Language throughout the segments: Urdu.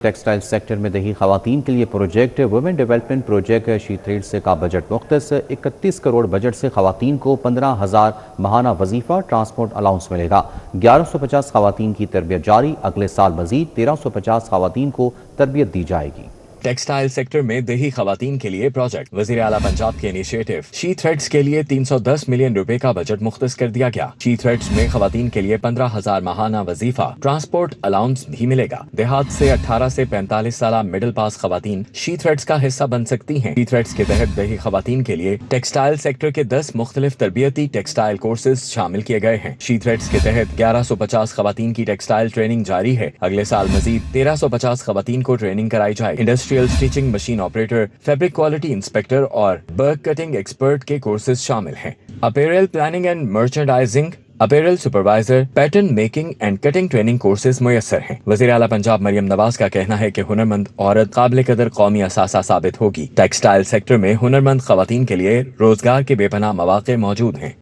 ٹیکسٹائل سیکٹر میں دیہی خواتین کے لیے پروجیکٹ وومن ڈیولپمنٹ پروجیکٹ شی تھریڈز کا بجٹ مختص 31 کروڑ بجٹ سے خواتین کو 15,000 ماہانہ وظیفہ ٹرانسپورٹ الاؤنس ملے گا۔ 1150 خواتین کی تربیت جاری، اگلے سال مزید 1350 خواتین کو تربیت دی جائے گی۔ ٹیکسٹائل سیکٹر میں دیہی خواتین کے لیے پروجیکٹ وزیر اعلیٰ پنجاب کے انیشیٹو شی تھریڈز کے لیے 310 ملین روپے کا بجٹ مختص کر دیا گیا۔ شی تھریڈز میں خواتین کے لیے 15,000 ماہانہ وظیفہ ٹرانسپورٹ الاؤنس بھی ملے گا۔ دیہات سے 18 سے 45 سالہ مڈل پاس خواتین شی تھریڈز کا حصہ بن سکتی ہیں۔ شی تھریڈز کے تحت دیہی خواتین کے لیے ٹیکسٹائل سیکٹر کے 10 مختلف تربیتی ٹیکسٹائل کورسز شامل کیے گئے ہیں۔ شی تھریڈز کے تحت 1150 خواتین کی ٹیکسٹائل ٹریننگ جاری ہے۔ اگلے سال مزید 1350 خواتین کو ٹریننگ کرائی جائے۔ Industrial stitching machine operator, fabric quality inspector اور برک کٹنگ ایکسپرٹ کے کورسز شامل ہیں۔ Apparel planning and merchandising, apparel supervisor, pattern making and cutting training courses میسر ہیں۔ وزیر اعلیٰ پنجاب مریم نواز کا کہنا ہے کہ ہنرمند عورت قابل قدر قومی اثاثہ ثابت ہوگی۔ ٹیکسٹائل سیکٹر میں ہنرمند خواتین کے لیے روزگار کے بے پناہ مواقع موجود ہیں۔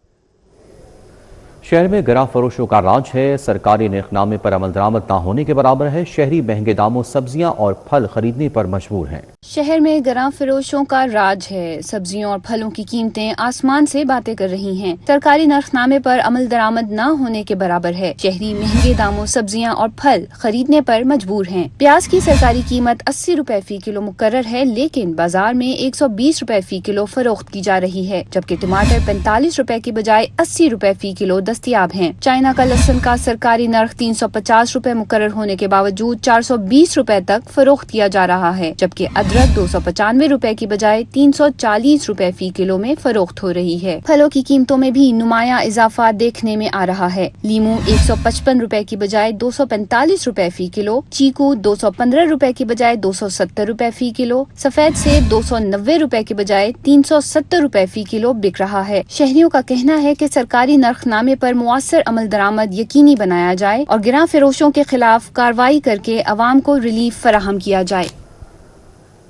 شہر میں گراں فروشوں کا راج ہے، سرکاری نرخ نامے پر عمل درآمد نہ ہونے کے برابر ہے۔ شہری مہنگے داموں سبزیاں اور پھل خریدنے پر مجبور ہیں۔ شہر میں گراں فروشوں کا راج ہے، سبزیوں اور پھلوں کی قیمتیں آسمان سے باتیں کر رہی ہیں۔ سرکاری نرخ نامے پر عمل درآمد نہ ہونے کے برابر ہے۔ شہری مہنگے داموں سبزیاں اور پھل خریدنے پر مجبور ہیں۔ پیاز کی سرکاری قیمت 80 روپے فی کلو مقرر ہے، لیکن بازار میں 120 روپے فی کلو فروخت کی جا رہی ہے، جبکہ ٹماٹر 45 روپے کی بجائے 80 روپے فی کلو دستیاب ہیں۔ چائنا کا لہسن کا سرکاری نرخ 350 روپے مقرر ہونے کے باوجود 420 روپے تک فروخت کیا جا رہا ہے، جبکہ ادرک 295 روپے کی بجائے 340 روپے فی کلو میں فروخت ہو رہی ہے۔ پھلوں کی قیمتوں میں بھی نمایاں اضافہ دیکھنے میں آ رہا ہے۔ لیمو 155 روپے کی بجائے 245 روپے فی کلو، چیکو 215 روپے کی بجائے 270 روپے فی کلو، سفید سیب 290 روپے کی بجائے 370 روپے فی کلو بک رہا ہے۔ شہریوں کا کہنا ہے کہ سرکاری نرخ نامے پر مؤثر عمل درآمد یقینی بنایا جائے اور گراں فروشوں کے خلاف کارروائی کر کے عوام کو ریلیف فراہم کیا جائے۔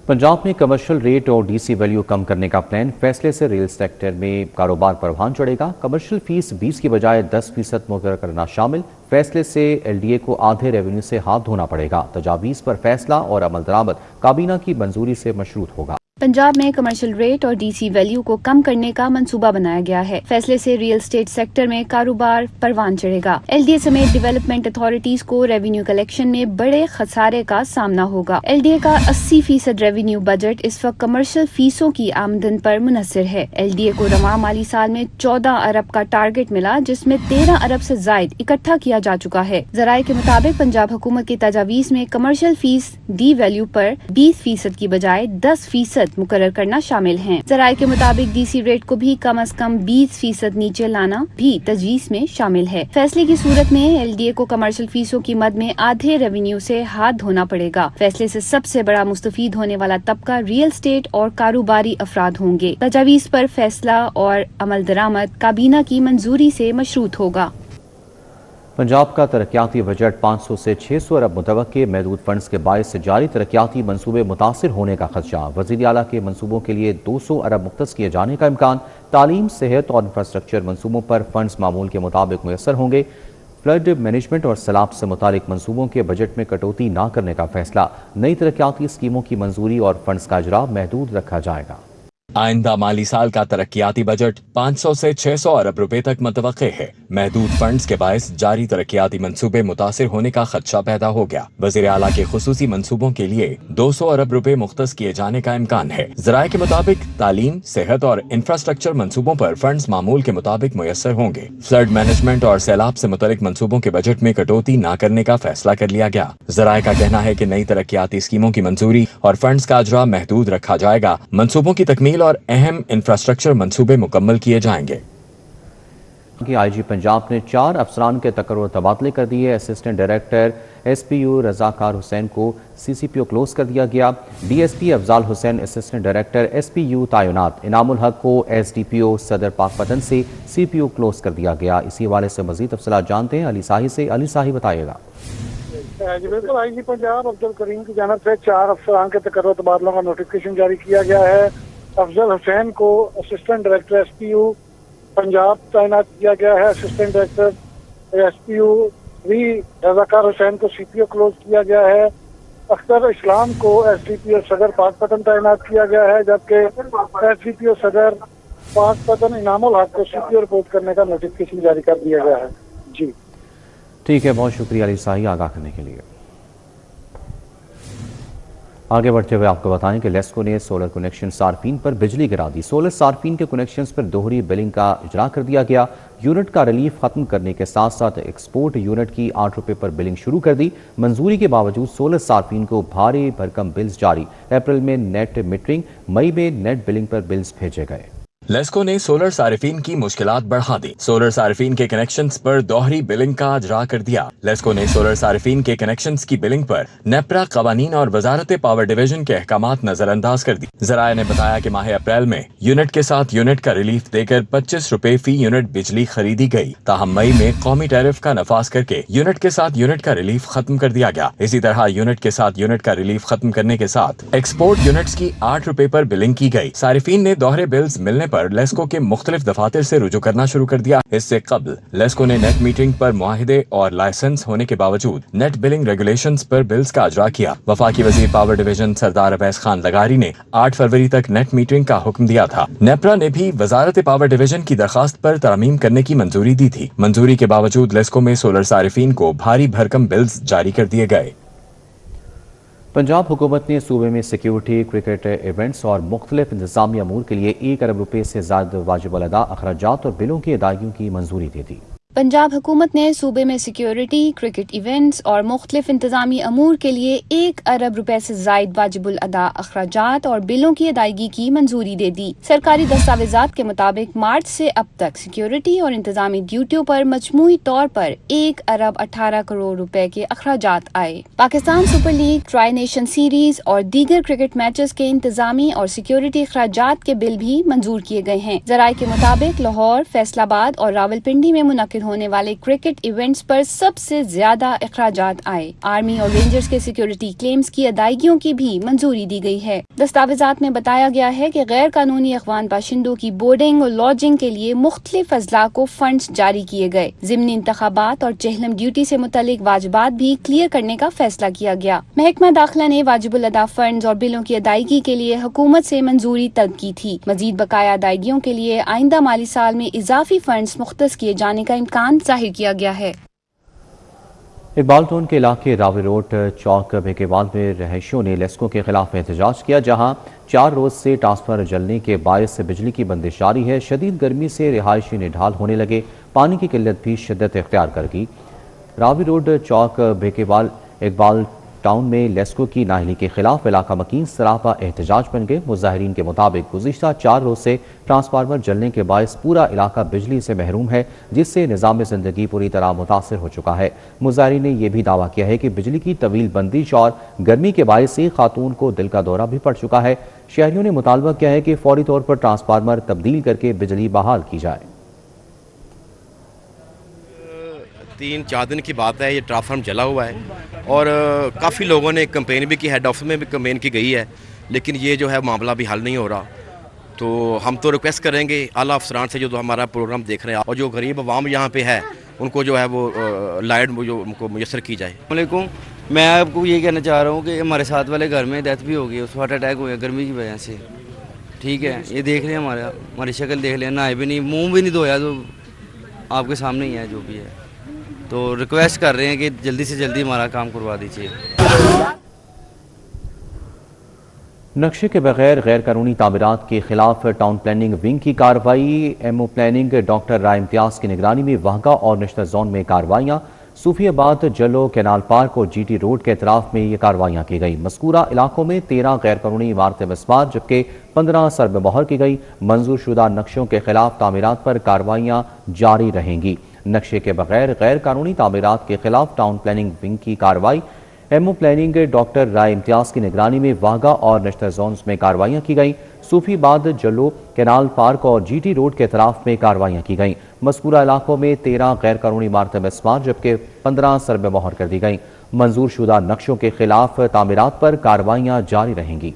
پنجاب میں کمرشل ریٹ اور ڈی سی ویلیو کم کرنے کا پلان، فیصلے سے ریل سیکٹر میں کاروبار پر بحران چڑھے گا۔ کمرشل فیس 20 کی بجائے 10% مقرر کرنا شامل، فیصلے سے ایل ڈی اے کو آدھے ریونیو سے ہاتھ دھونا پڑے گا۔ تجاویز پر فیصلہ اور عمل درآمد کابینہ کی منظوری سے مشروط ہوگا۔ پنجاب میں کمرشل ریٹ اور ڈی سی ویلیو کو کم کرنے کا منصوبہ بنایا گیا ہے۔ فیصلے سے ریئل اسٹیٹ سیکٹر میں کاروبار پروان چڑھے گا۔ ایل ڈی اے سمیت ڈیولپمنٹ اتھارٹیز کو ریونیو کلیکشن میں بڑے خسارے کا سامنا ہوگا۔ ایل ڈی اے کا 80% ریونیو بجٹ اس وقت کمرشل فیسوں کی آمدن پر منحصر ہے۔ ایل ڈی اے کو رواں مالی سال میں 14 ارب کا ٹارگٹ ملا، جس میں 13 ارب سے زائد اکٹھا کیا جا چکا ہے۔ ذرائع کے مطابق پنجاب حکومت کی تجاویز میں کمرشل فیس ڈی ویلیو پر 20% کی بجائے 10% مقرر کرنا شامل ہیں۔ ذرائع کے مطابق ڈی سی ریٹ کو بھی کم از کم 20% نیچے لانا بھی تجویز میں شامل ہے۔ فیصلے کی صورت میں ایل ڈی اے کو کمرشل فیسوں کی مد میں آدھے ریونیو سے ہاتھ دھونا پڑے گا۔ فیصلے سے سب سے بڑا مستفید ہونے والا طبقہ ریئل اسٹیٹ اور کاروباری افراد ہوں گے۔ تجاویز پر فیصلہ اور عمل درآمد کابینہ کی منظوری سے مشروط ہوگا۔ پنجاب کا ترقیاتی بجٹ 500 سے 600 ارب متوقع، محدود فنڈز کے باعث جاری ترقیاتی منصوبے متاثر ہونے کا خدشہ۔ وزیر اعلیٰ کے منصوبوں کے لیے 200 ارب مختص کیے جانے کا امکان۔ تعلیم، صحت اور انفراسٹرکچر منصوبوں پر فنڈز معمول کے مطابق میسر ہوں گے۔ فلڈ مینجمنٹ اور سیلاب سے متعلق منصوبوں کے بجٹ میں کٹوتی نہ کرنے کا فیصلہ۔ نئی ترقیاتی اسکیموں کی منظوری اور فنڈز کا اجرا محدود رکھا جائے گا۔ آئندہ مالی سال کا ترقیاتی بجٹ 500 سے 600 ارب روپے تک متوقع ہے۔ محدود فنڈز کے باعث جاری ترقیاتی منصوبے متاثر ہونے کا خدشہ پیدا ہو گیا۔ وزیر اعلیٰ کے خصوصی منصوبوں کے لیے 200 ارب روپے مختص کیے جانے کا امکان ہے۔ ذرائع کے مطابق تعلیم، صحت اور انفراسٹرکچر منصوبوں پر فنڈز معمول کے مطابق میسر ہوں گے۔ فلڈ مینجمنٹ اور سیلاب سے متعلق منصوبوں کے بجٹ میں کٹوتی نہ کرنے کا فیصلہ کر لیا گیا۔ ذرائع کا کہنا ہے کہ نئی ترقیاتی اسکیموں کی منظوری اور فنڈز کا اجرا محدود رکھا جائے گا۔ منصوبوں کی تکمیل اور اہم انفراسٹرکچر منصوبے مکمل کیے جائیں گے۔ آئی جی پنجاب نے 4 افسران کے تقرر و تبادلے کر دیے۔ Assistant director S P U Razakar Hussain کو C C P O close کر دیا گیا۔ D S P Afzal Hussain assistant director S P U تعینات۔ انعام الحق کو ایس ڈی پی او صدر پاک پتن سے سی پی او کلوز کر دیا گیا۔ اسی حوالے سے مزید تفصیلات جانتے ہیں علی صاحب سے۔ علی صاحب بتائیے گا۔ جی بالکل، آئی جی پنجاب عبد الکریم کی جانب سے 4 افسران کے تقرر و تبادلوں کا نوٹیفکیشن جاری کیا گیا ہے۔ افضل حسین کو assistant director S P U Punjab تعینات کیا گیا ہے۔ Assistant director S P U V Razakar Hussain کو سی پی او کلوز کیا گیا ہے۔ اختر اسلام کو SDPO صدر پاک پتن تعینات کیا گیا ہے، جبکہ SDPO صدر پاک پتن انعام الحق کو CPO رپورٹ کرنے کا نوٹیفکیشن جاری کر دیا گیا ہے۔ جی ٹھیک ہے، بہت شکریہ علی ساہی آگاہ کرنے کے لیے۔ آگے بڑھتے ہوئے آپ کو بتائیں کہ لیسکو نے سولر کنیکشن صارفین پر بجلی گرا دی۔ سولر صارفین کے کنیکشنز پر دوہری بلنگ کا اجرا کر دیا گیا۔ یونٹ کا ریلیف ختم کرنے کے ساتھ ساتھ ایکسپورٹ یونٹ کی ₹8 پر بلنگ شروع کر دی۔ منظوری کے باوجود سولر صارفین کو بھاری بھرکم بلز جاری۔ اپریل میں نیٹ میٹرنگ، مئی میں نیٹ بلنگ پر بلز بھیجے گئے۔ لیسکو نے سولر صارفین کی مشکلات بڑھا دی۔ سولر صارفین کے کنیکشنز پر دوہری بلنگ کا اجرا کر دیا۔ لیسکو نے سولر صارفین کے کنیکشنز کی بلنگ پر نیپرا قوانین اور وزارت پاور ڈویژن کے احکامات نظر انداز کر دی۔ ذرائع نے بتایا کہ ماہ اپریل میں یونٹ کے ساتھ یونٹ کا ریلیف دے کر ₹25 فی یونٹ بجلی خریدی گئی، تاہم مئی میں قومی ٹیرف کا نفاذ کر کے یونٹ کے ساتھ یونٹ کا ریلیف ختم کر دیا گیا۔ اسی طرح یونٹ کے ساتھ یونٹ کا ریلیف ختم کرنے کے ساتھ ایکسپورٹ یونٹس کی ₹8 پر بلنگ کی گئی۔ صارفین نے دوہرے بلز ملنے پر لیسکو کے مختلف دفاتر سے رجوع کرنا شروع کر دیا۔ اس سے قبل لیسکو نے نیٹ میٹرنگ پر معاہدے اور لائسنس ہونے کے باوجود نیٹ بلنگ ریگولیشنز پر بلز کا اجرا کیا۔ وفاقی وزیر پاور ڈویژن سردار اویس خان لغاری نے 8 فروری تک نیٹ میٹرنگ کا حکم دیا تھا۔ نیپرا نے بھی وزارت پاور ڈویژن کی درخواست پر ترمیم کرنے کی منظوری دی تھی۔ منظوری کے باوجود لیسکو میں سولر صارفین کو بھاری بھرکم بلز جاری کر دیے گئے۔ پنجاب حکومت نے صوبے میں سیکیورٹی، کرکٹ ایونٹس اور مختلف انتظامی امور کے لیے ₹1 ارب سے زائد واجب الادا اخراجات اور بلوں کی ادائیگیوں کی منظوری دے دی۔ پنجاب حکومت نے صوبے میں سیکیورٹی، کرکٹ ایونٹس اور مختلف انتظامی امور کے لیے ₹1 ارب سے زائد واجب الادا اخراجات اور بلوں کی ادائیگی کی منظوری دے دی۔ سرکاری دستاویزات کے مطابق مارچ سے اب تک سیکیورٹی اور انتظامی ڈیوٹیوں پر مجموعی طور پر ₹1 ارب 18 کروڑ کے اخراجات آئے۔ Pakistan super league, try nation series اور دیگر کرکٹ میچز کے انتظامی اور سیکیورٹی اخراجات کے بل بھی منظور کیے گئے ہیں۔ ذرائع کے مطابق لاہور، فیصل آباد اور راولپنڈی میں منعقد ہونے والے کرکٹ ایونٹس پر سب سے زیادہ اخراجات آئے۔ آرمی اور رینجرز کے سیکیورٹی کلیمز کی ادائیگیوں کی بھی منظوری دی گئی ہے۔ دستاویزات میں بتایا گیا ہے کہ غیر قانونی افغان باشندوں کی بورڈنگ اور لاڈجنگ کے لیے مختلف اضلاع کو فنڈز جاری کیے گئے۔ ضمنی انتخابات اور چہلم ڈیوٹی سے متعلق واجبات بھی کلیئر کرنے کا فیصلہ کیا گیا۔ محکمہ داخلہ نے واجب الادا فنڈز اور بلوں کی ادائیگی کے لیے حکومت سے منظوری طلب کی تھی۔ مزید بقایا ادائیگیوں کے لیے آئندہ مالی سال میں اضافی فنڈز مختص کیے جانے کا امکان ظاہر کیا گیا ہے۔ اقبال ٹون کے علاقے راوی روڈ چوک بھیکیوال میں رہائشیوں نے لیسکو کے خلاف احتجاج کیا، جہاں 4 روز سے ٹرانسفارمر جلنے کے باعث بجلی کی بندش جاری ہے۔ شدید گرمی سے رہائشی نڈھال ہونے لگے، پانی کی قلت بھی شدت اختیار کر گئی۔ راوی روڈ چوک بھیکیوال اقبال ٹاؤن میں لیسکو کی نااہلی کے خلاف علاقہ مکین سراپا احتجاج بن گئے۔ مظاہرین کے مطابق گزشتہ 4 روز سے ٹرانسفارمر جلنے کے باعث پورا علاقہ بجلی سے محروم ہے، جس سے نظام زندگی پوری طرح متاثر ہو چکا ہے۔ مظاہرین نے یہ بھی دعویٰ کیا ہے کہ بجلی کی طویل بندش اور گرمی کے باعث ایک خاتون کو دل کا دورہ بھی پڑ چکا ہے۔ شہریوں نے مطالبہ کیا ہے کہ فوری طور پر ٹرانسفارمر تبدیل کر کے بجلی بحال کی جائے۔ 3-4 دن کی بات ہے، یہ ٹرانسفارمر جلا ہوا ہے اور کافی لوگوں نے کمپین بھی کی، ہیڈ آفس میں بھی کمپین کی گئی ہے، لیکن یہ جو ہے معاملہ بھی حل نہیں ہو رہا۔ تو ہم تو ریکویسٹ کریں گے اعلیٰ افسران سے جو ہمارا پروگرام دیکھ رہے ہیں، اور جو غریب عوام یہاں پہ ہے ان کو جو ہے وہ لائٹ جو ان کو میسر کی جائے۔ السلام علیکم، میں آپ کو یہ کہنا چاہ رہا ہوں کہ ہمارے ساتھ والے گھر میں ڈیتھ بھی ہو گئی، اس کو ہارٹ اٹیک ہو گیا گرمی کی وجہ سے۔ ٹھیک ہے، یہ دیکھ لیں، ہماری شکل دیکھ لیں، نہائے بھی نہیں، منہ بھی نہیں دھویا، تو آپ کے سامنے ہی ہے جو بھی ہے۔ تو ریکویسٹ کر رہے ہیں کہ جلدی سے جلدی ہمارا کام کروا دیجیے۔ نقشے کے بغیر غیر قانونی تعمیرات کے خلاف ٹاؤن پلاننگ ونگ کی کارروائی۔ ایم او پلاننگ ڈاکٹر رائے امتیاز کی نگرانی میں واہگہ اور نشتر زون میں کارروائیاں۔ صوفی آباد، جلو، کینال پارک اور جی ٹی روڈ کے اطراف میں یہ کارروائیاں کی گئی۔ مذکورہ علاقوں میں 13 غیر قانونی عمارتیں مسمار جبکہ 15 سرب مہر کی گئی۔ منظور شدہ نقشوں کے خلاف تعمیرات پر کارروائیاں جاری رہیں گی۔ نقشے کے بغیر غیر قانونی تعمیرات کے خلاف ٹاؤن پلاننگ ونگ کی کارروائی۔ ایم او پلاننگ ڈاکٹر رائے امتیاز کی نگرانی میں واہگہ اور نشتر زونز میں کارروائیاں کی گئیں۔ صوفی آباد، جلو، کینال پارک اور جی ٹی روڈ کے اطراف میں کارروائیاں کی گئیں۔ مذکورہ علاقوں میں 13 غیر قانونی عمارتیں مسمار جبکہ 15 سرب مہر کر دی گئیں۔ منظور شدہ نقشوں کے خلاف تعمیرات پر کارروائیاں جاری رہیں گی۔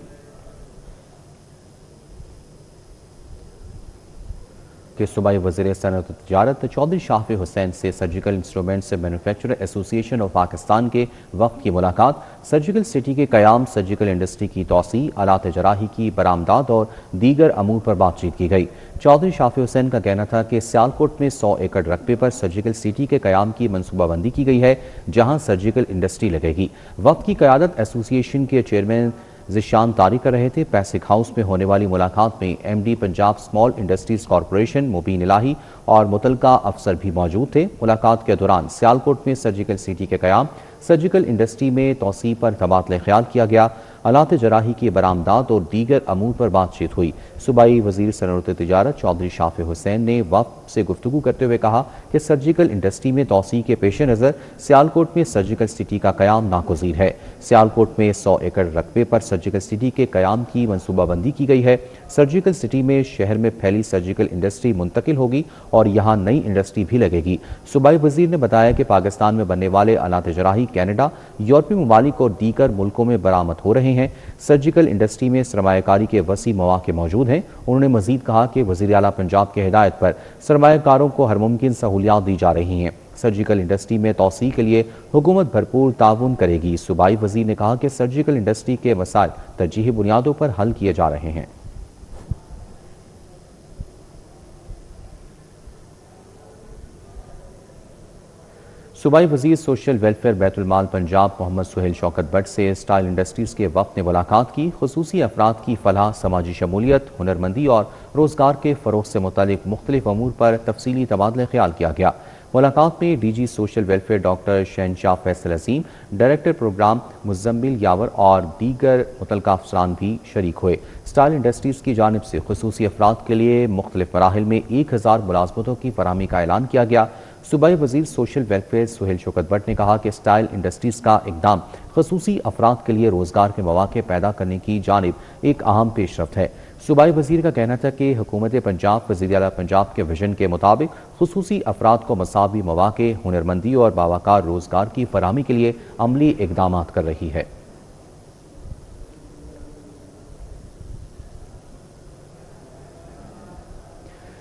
کہ صوبائی وزیر صنعت و تجارت چودھری شافع حسین سے سرجیکل انسٹرومنٹس مینوفیکچرر ایسوسی ایشن آف پاکستان کے وفد کی ملاقات، سرجیکل سٹی کے قیام، سرجیکل انڈسٹری کی توسیع، آلات جراحی کی برآمدات اور دیگر امور پر بات چیت کی گئی۔ چودھری شافع حسین کا کہنا تھا کہ سیالکوٹ میں 100 ایکڑ رقبے پر سرجیکل سٹی کے قیام کی منصوبہ بندی کی گئی ہے، جہاں سرجیکل انڈسٹری لگے گی۔ وفد کی قیادت ایسوسی ایشن کے چیئرمین ذیشان طارق کر رہے تھے۔ پیسک ہاؤس میں ہونے والی ملاقات میں M D Punjab small industries corporation Mubeen Elahi اور متعلقہ افسر بھی موجود تھے۔ ملاقات کے دوران سیالکوٹ میں سرجیکل سٹی کے قیام، سرجیکل انڈسٹری میں توسیع پر تبادلہ خیال کیا گیا، آلات جراحی کی برآمدات اور دیگر امور پر بات چیت ہوئی۔ صوبائی وزیر صنعت و تجارت چودھری شافع حسین نے وفد سے گفتگو کرتے ہوئے کہا کہ سرجیکل انڈسٹری میں توسیع کے پیش نظر سیالکوٹ میں سرجیکل سٹی کا قیام ناگزیر ہے۔ سیالکوٹ میں 100 ایکڑ رقبے پر سرجیکل سٹی کے قیام کی منصوبہ بندی کی گئی ہے۔ سرجیکل سٹی میں شہر میں پھیلی سرجیکل انڈسٹری منتقل ہوگی اور یہاں نئی انڈسٹری بھی لگے گی۔ صوبائی وزیر نے بتایا کہ پاکستان میں بننے والے آلات جراحی کینیڈا، یورپی ممالک اور دیگر ملکوں میں برآمد ہو رہے ہیں۔ سرجیکل انڈسٹری میں سرمایہ کاری کے وسیع مواقع موجود ہیں۔ انہوں نے مزید کہا کہ وزیر اعلیٰ پنجاب کی ہدایت پر سرمایہ کاروں کو ہر ممکن سہولیات دی جا رہی ہیں۔ سرجیکل انڈسٹری میں توسیع کے لیے حکومت بھرپور تعاون کرے گی۔ صوبائی وزیر نے کہا کہ سرجیکل انڈسٹری کے مسائل ترجیحی بنیادوں پر حل کیے جا رہے ہیں۔ صوبائی وزیر سوشل ویلفیئر بیت المال پنجاب محمد سہیل شوکت بٹ سے اسٹائل انڈسٹریز کے وفد نے ملاقات کی۔ خصوصی افراد کی فلاح، سماجی شمولیت، ہنرمندی اور روزگار کے فروغ سے متعلق مختلف امور پر تفصیلی تبادلہ خیال کیا گیا۔ ملاقات میں D G social welfare doctor Shahenshah Faisal Azeem, director programme Muzammil Yawar اور دیگر متعلقہ افسران بھی شریک ہوئے۔ اسٹائل انڈسٹریز کی جانب سے خصوصی افراد کے لیے مختلف مراحل میں 1000 ملازمتوں کی فراہمی کا اعلان کیا گیا۔ صوبائی وزیر social welfare Sohail Shaukat but نے کہا کہ اسٹائل انڈسٹریز کا اقدام خصوصی افراد کے لیے روزگار کے مواقع پیدا کرنے کی جانب ایک اہم پیش رفت ہے۔ صوبائی وزیر کا کہنا تھا کہ حکومت پنجاب وزیر اعلیٰ پنجاب کے ویژن کے مطابق خصوصی افراد کو مساوی مواقع، ہنرمندی اور باوقار روزگار کی فراہمی کے لیے عملی اقدامات کر رہی ہے۔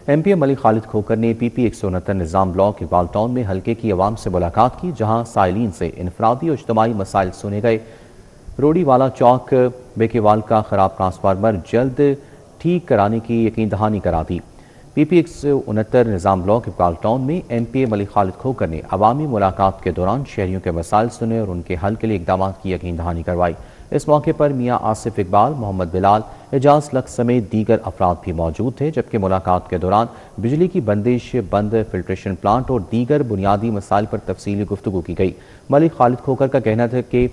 ایم پی ایم علی خالد کھوکھر نے پی پی 169 نظام بلاک اقبال ٹاؤن میں حلقے کی عوام سے ملاقات کی، جہاں سائلین سے انفرادی اور اجتماعی مسائل سنے گئے۔ روڑی والا چوک بیکیوال کا خراب ٹرانسفارمر جلد ٹھیک کرانے کی یقین دہانی کرا دی۔ پی پی 169 نظام بلاک اقبال ٹاؤن میں ایم پی ایم علی خالد کھوکھر نے عوامی ملاقات کے دوران شہریوں کے مسائل سنے اور ان کے حل کے لیے اقدامات کی یقین دہانی کروائی۔ اس موقع پر میاں آصف اقبال، محمد بلال، اعجاز لق سمیت دیگر افراد بھی موجود تھے، جبکہ ملاقات کے دوران بجلی کی بندش، بند فلٹریشن پلانٹ اور دیگر بنیادی مسائل پر تفصیلی گفتگو کی گئی۔ ملک خالد کھوکھر کا کہنا تھا کہ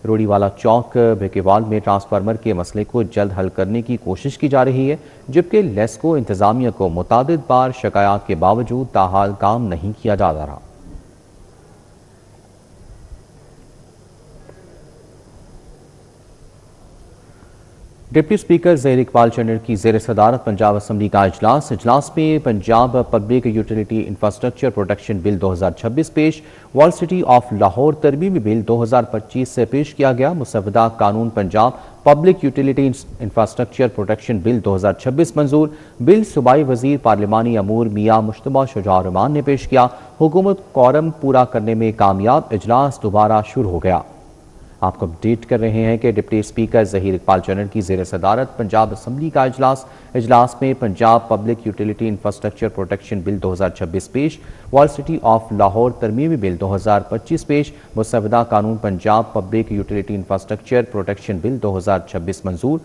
روڑی والا چوک بیکیوال میں ٹرانسفارمر کے مسئلے کو جلد حل کرنے کی کوشش کی جا رہی ہے، جبکہ لیسکو انتظامیہ کو متعدد بار شکایات کے باوجود تاحال کام نہیں کیا جا رہا۔ ڈپٹی اسپیکر ظہیر اقبال چنر کی زیر صدارت پنجاب اسمبلی کا اجلاس میں Punjab public utility infrastructure protection bill 2026 پیش، وال سٹی آف لاہور ترمیمی بل 2025 سے پیش کیا گیا۔ مسودہ قانون Punjab public utility infrastructure protection bill 2026 منظور۔ بل صوبائی وزیر پارلیمانی امور میاں مشتبہ شجاع الرحمان نے پیش کیا۔ حکومت کوارم پورا کرنے میں کامیاب، اجلاس دوبارہ شروع ہو گیا۔ آپ کو اپڈیٹ کر رہے ہیں کہ ڈپٹی اسپیکر ظہیر اقبال چنر کی زیر صدارت پنجاب اسمبلی کا اجلاس میں Punjab public utility infrastructure protection bill 2026 پیش، وال سٹی آف لاہور ترمیمی بل 2025 پیش، مسودہ قانون Punjab public utility infrastructure protection bill 2026 منظور۔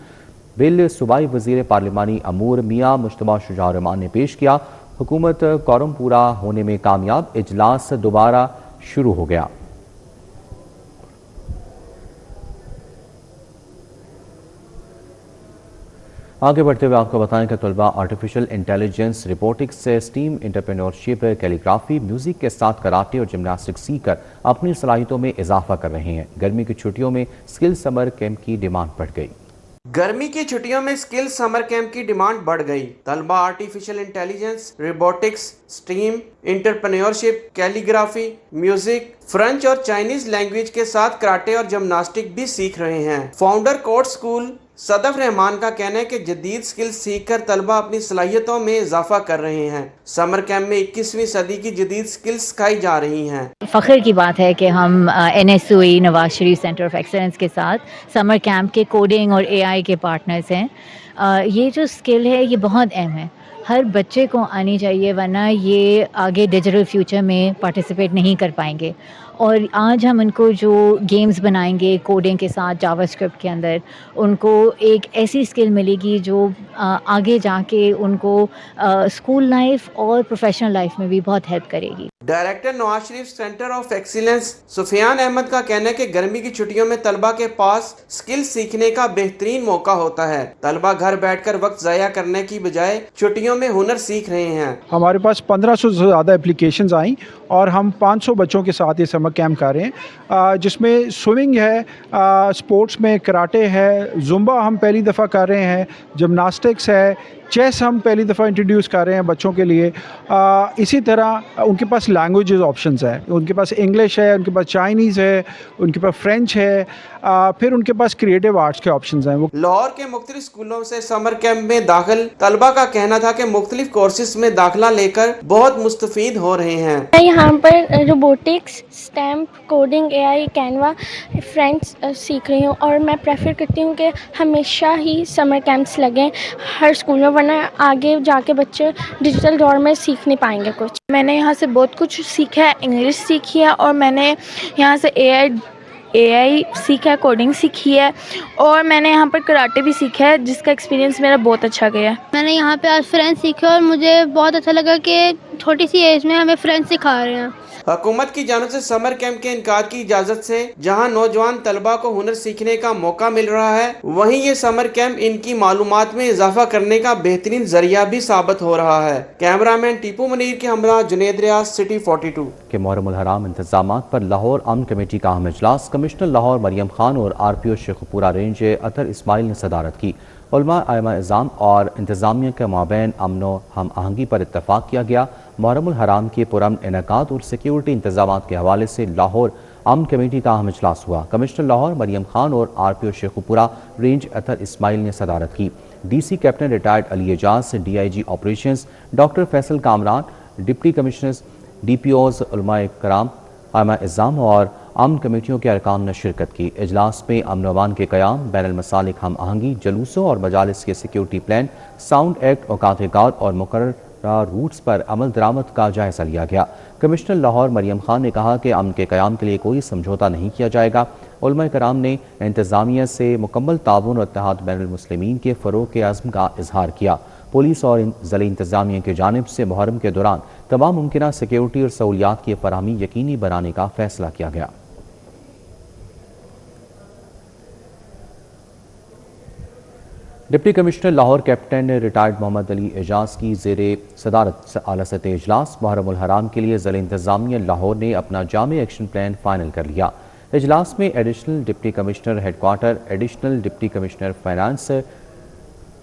بل صوبائی وزیر پارلیمانی امور میاں مشتبہ شجاع الرحمان نے پیش کیا۔ حکومت کوارم پورا ہونے میں کامیاب، اجلاس دوبارہ شروع ہو گیا۔ آگے بڑھتے ہوئے آپ کو بتائیں کہ طلباء artificial intelligence, robotics, STEM, entrepreneurship, calligraphy, music کے ساتھ کراٹے اور جمناسٹکس سیکھ کر اپنی صلاحیتوں میں اضافہ کر رہے ہیں۔ گرمی کی چھٹیوں میں اسکل سمر کیمپ کی ڈیمانڈ بڑھ گئی۔ گرمی کی چھٹیوں میں اسکل سمر کیمپ کی ڈیمانڈ بڑھ گئی۔ طلباء artificial intelligence, robotics, STEM, entrepreneurship, calligraphy, music, French اور چائنیز لینگویج کے ساتھ کراٹے اور جمناسٹک بھی سیکھ رہے ہیں۔ فاؤنڈر کوٹ اسکول صدف رحمان کا کہنا ہے کہ جدید سکل سیکھ کر طلبہ اپنی صلاحیتوں میں اضافہ کر رہے ہیں. سمر کیمپ میں 21ویں صدی کی جدید سکل سکھائی جا رہی ہیں. فخر کی بات ہے کہ ہم NSOE Nawaz Sharif centre of excellence کے ساتھ سمر کیمپ کے کوڈنگ اور AI کے پارٹنرز ہیں. یہ جو اسکل ہے یہ بہت اہم ہے, ہر بچے کو آنی چاہیے, ورنہ یہ آگے ڈیجیٹل فیوچر میں پارٹیسپیٹ نہیں کر پائیں گے. اور آج ہم ان کو جو گیمز بنائیں گے کوڈنگ کے ساتھ جاوا اسکرپٹ کے اندر, ان کو ایک ایسی اسکل ملے گی جو آگے جا کے ان کو اسکول لائف اور پروفیشنل لائف میں بھی بہت ہیلپ کرے گی. Director Nawaz Sharif centre of excellence Sufyan Ahmed کا کہنا ہے کہ گرمی کی چھٹیوں میں طلبہ کے پاس اسکل سیکھنے کا بہترین موقع ہوتا ہے. طلبہ گھر بیٹھ کر وقت ضائع کرنے کی بجائے چھٹیوں میں ہنر سیکھ رہے ہیں. ہمارے پاس 1500 سے زیادہ اپلیکیشنز آئیں اور ہم 500 بچوں کے ساتھ یہ سمر کیمپ کر رہے ہیں, جس میں سوئمنگ ہے, اسپورٹس میں کراٹے ہے, زمبا ہم پہلی دفعہ کر رہے ہیں, جمناسٹکس ہے, چیس ہم پہلی دفعہ انٹروڈیوس کر رہے ہیں بچوں کے لیے. اسی طرح ان کے پاس لینگویجز آپشنز ہیں, ان کے پاس انگلش ہے, ان کے پاس چائنیز ہے, ان کے پاس فرینچ ہے, پھر ان کے پاس کریٹو آرٹس کے آپشنز ہیں. لاہور کے مختلف اسکولوں سے سمر کیمپ میں داخل طلبہ کا کہنا تھا کہ مختلف کورسز میں داخلہ لے کر بہت مستفید ہو رہے ہیں. میں یہاں پر روبوٹکس, اسٹیمپ, کوڈنگ, AI, کینوا, فرینچ سیکھ رہی ہوں, اور میں پریفر کرتی ہوں کہ ہمیشہ ہی سمر کیمپس لگیں ہر اسکول میں, ورنہ آگے جا کے بچے ڈیجیٹل دور میں سیکھ نہیں پائیں گے کچھ. میں نے یہاں سے بہت کچھ سیکھا ہے, انگلش سیکھی ہے, اور میں نے یہاں سے AI سیکھا ہے, کوڈنگ سیکھی ہے, اور میں نے یہاں پر کراٹے بھی سیکھا ہے جس کا ایکسپیرینس میرا بہت اچھا گیا ہے. میں نے یہاں پہ آج فرینچ سیکھا اور مجھے بہت اچھا لگا کہ چھوٹی سی ایج میں ہمیں فرینچ سکھا رہے ہیں. حکومت کی جانب سے سمر کیمپ کے انعقاد کی اجازت سے جہاں نوجوان طلبہ کو ہنر سیکھنے کا موقع مل رہا ہے, وہیں یہ سمر کیمپ ان کی معلومات میں اضافہ کرنے کا بہترین ذریعہ بھی ثابت ہو رہا ہے. کیمرامین ٹیپو منیر کے ہمراہ جنید ریاض, سٹی 42. کہ محرم الحرام انتظامات پر لاہور امن کمیٹی کا اہم اجلاس. کمشنر لاہور مریم خان اور RPO شیخ پورہ رینج اطہر اسماعیل نے صدارت کی. علماء, ائمہ اعظام اور انتظامیہ کے مابین امن و ہم آہنگی پر اتفاق کیا گیا. محرم الحرام کے پرامن انعقاد اور سیکیورٹی انتظامات کے حوالے سے لاہور امن کمیٹی کا اہم اجلاس ہوا. کمشنر لاہور مریم خان اور RPO شیخ پورہ رینج اطہر اسماعیل نے صدارت کی. DC captain retired Ali Ijaz, DIG operations doctor Faisal Kamran, deputy commissioners, DPOز, علماء کرام, ائمہ اعظام اور امن کمیٹیوں کے ارکان نے شرکت کی. اجلاس میں امن و امان کے قیام, بین المسالک ہم آہنگی, جلوسوں اور مجالس کے سیکیورٹی پلان, ساؤنڈ ایکٹ, اوقات کار اور مقررہ روٹس پر عمل درآمد کا جائزہ لیا گیا. کمشنر لاہور مریم خان نے کہا کہ امن کے قیام کے لیے کوئی سمجھوتہ نہیں کیا جائے گا. علماء کرام نے انتظامیہ سے مکمل تعاون اور اتحاد بین المسلمین کے فروغ کے عزم کا اظہار کیا. پولیس اور ضلعی انتظامیہ کی جانب سے محرم کے دوران تمام ممکنہ سیکیورٹی اور سہولیات کی فراہمی یقینی بنانے کا فیصلہ کیا گیا. Deputy commissioner Lahore captain retired Muhammad Ali Ijaz کی زیر صدارت اعلیٰ سطحی اجلاس. محرم الحرام کے لیے ضلع انتظامیہ لاہور نے اپنا جامع ایکشن پلان فائنل کر لیا. اجلاس میں additional deputy commissioner headquarter, additional deputy commissioner finance,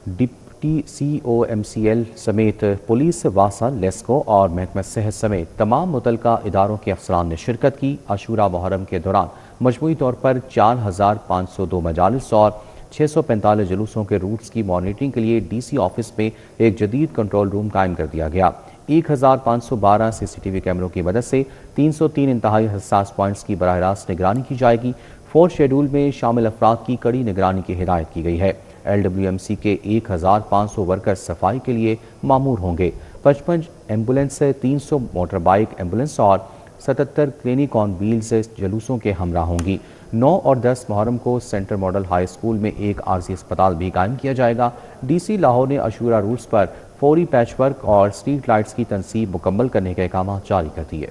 deputy CO MCL سمیت پولیس, واسا, لیسکو اور محکمہ صحت سمیت تمام متعلقہ اداروں کے افسران نے شرکت کی. عاشورہ محرم کے دوران مجموعی طور پر 4502 مجالس اور 645 جلوسوں کے روٹس کی مانیٹرنگ کے لیے DC آفس میں ایک جدید کنٹرول روم قائم کر دیا گیا. 1512 CCTV کیمروں کی مدد سے 303 انتہائی حساس پوائنٹس کی براہ راست نگرانی کی جائے گی. 4 شیڈول میں شامل افراد کی کڑی نگرانی کی ہدایت کی گئی ہے. LWMC کے 1500 ورکر صفائی کے لیے مامور ہوں گے. 55 ایمبولینس, 300 موٹر بائک ایمبولینس اور 77 کلینک آن ویلز جلوسوں کے ہمراہ ہوں گی. 9 اور 10 محرم کو سینٹر ماڈل ہائی اسکول میں ایک عارضی اسپتال بھی قائم کیا جائے گا. DC لاہور نے عاشورہ روٹس پر فوری پیچ ورک اور اسٹریٹ لائٹس کی تنصیب مکمل کرنے کے احکامات جاری کر دیے.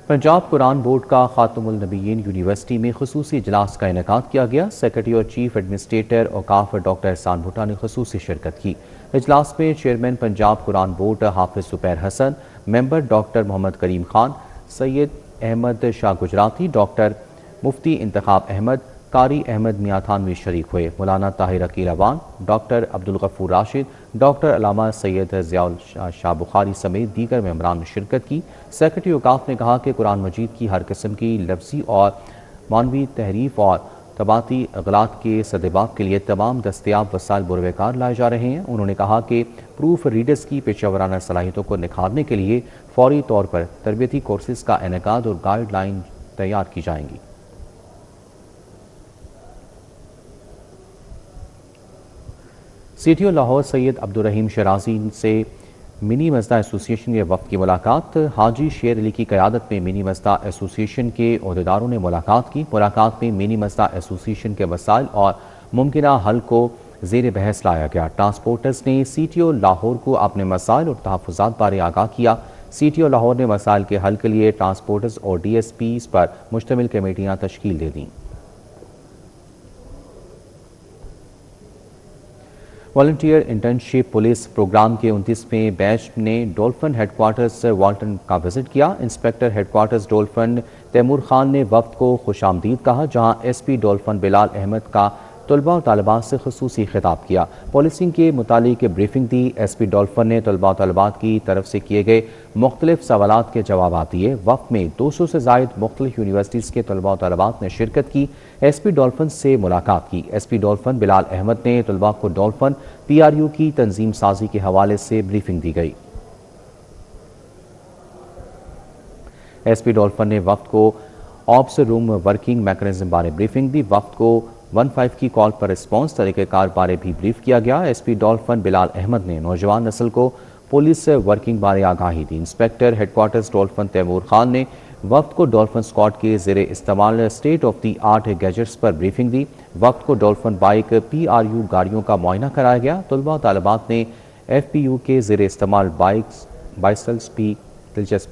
پنجاب قرآن بورڈ کا خاتم النبیین یونیورسٹی میں خصوصی اجلاس کا انعقاد کیا گیا. سیکرٹری اور چیف ایڈمنسٹریٹر اوقاف ڈاکٹر احسان بھٹا نے خصوصی شرکت کی. اجلاس میں چیئرمین پنجاب قرآن بورڈ حافظ زبیر حسن, ممبر ڈاکٹر محمد کریم خان, سید احمد شاہ گجراتی, ڈاکٹر مفتی انتخاب احمد, قاری احمد میاں تھانوی شریک ہوئے۔ مولانا طاہر عقیل اوان، ڈاکٹر عبدالغفور راشد، ڈاکٹر علامہ سید ضیاء شاہ بخاری سمیت دیگر ممبران نے شرکت کی۔ سیکرٹری اوقاف نے کہا کہ قرآن مجید کی ہر قسم کی لفظی اور معنوی تحریف اور طباعتی اغلاط کے سدباب کے لیے تمام دستیاب وسائل بروکار لائے جا رہے ہیں۔ انہوں نے کہا کہ پروف ریڈرز کی پیشہ ورانہ صلاحیتوں کو نکھارنے کے لیے فوری طور پر تربیتی کورسز کا انعقاد اور گائیڈ لائن تیار کی جائیں گی۔ سی ٹی او لاہور سید عبدالرحیم شیرازی سے منی مزدہ ایسوسی ایشن کے وفد کی ملاقات۔ حاجی شیر علی کی قیادت میں منی مزدہ ایسوسی ایشن کے عہدیداروں نے ملاقات کی۔ ملاقات میں منی مزدہ ایسوسی ایشن کے مسائل اور ممکنہ حل کو زیر بحث لایا گیا۔ ٹرانسپورٹرز نے سی ٹی او لاہور کو اپنے مسائل اور تحفظات بارے آگاہ کیا۔ سی ٹی او لاہور نے مسائل کے حل کے لیے ٹرانسپورٹرز اور ڈی ایس پیز پر مشتمل کمیٹیاں تشکیل دے دیں۔ والنٹیئر انٹرنشپ پولیس پروگرام کے 29ویں بیچ نے ڈولفن ہیڈ کوارٹرز والٹن کا وزٹ کیا۔ Inspector headquarters dolphin Taimur Khan نے وفد کو خوش آمدید کہا، جہاں S P dolphin Bilal Ahmad کا طلباء و طالبات سے خصوصی خطاب کیا۔ پالیسنگ کے متعلق بریفنگ دی۔ ایس پی ڈولفن نے طلباء و طالبات کی طرف سے کیے گئے مختلف سوالات کے جوابات دیے۔ وفد میں 200 سے زائد مختلف یونیورسٹیز کے طلباء و طالبات نے شرکت کی۔ ایس پی ڈولفن سے ملاقات کی۔ S P dolphin Bilal Ahmed نے طلباء کو ڈولفن پی آر یو کی تنظیم سازی کے حوالے سے بریفنگ دی گئی۔ ایس پی ڈولفن نے وفد کو آپس روم ورکنگ میکانزم بارے بریفنگ دی۔ وفد کو 15 کی کال پر رسپانس طریقہ کار بارے بھی بریف کیا گیا۔ S P dolphin Bilal Ahmed نے نوجوان نسل کو پولیس ورکنگ بارے آگاہی دی۔ Inspector headquarters dolphin Taimur Khan نے وفد کو ڈولفن اسکواڈ کے زیر استعمال state of the art gadgets پر بریفنگ دی۔ وفد کو dolphin bike P R U گاڑیوں کا معائنہ کرایا گیا۔ طلباء و طالبات نے ایف پی یو کے زیر استعمال بائسکلز بھی دلچسپی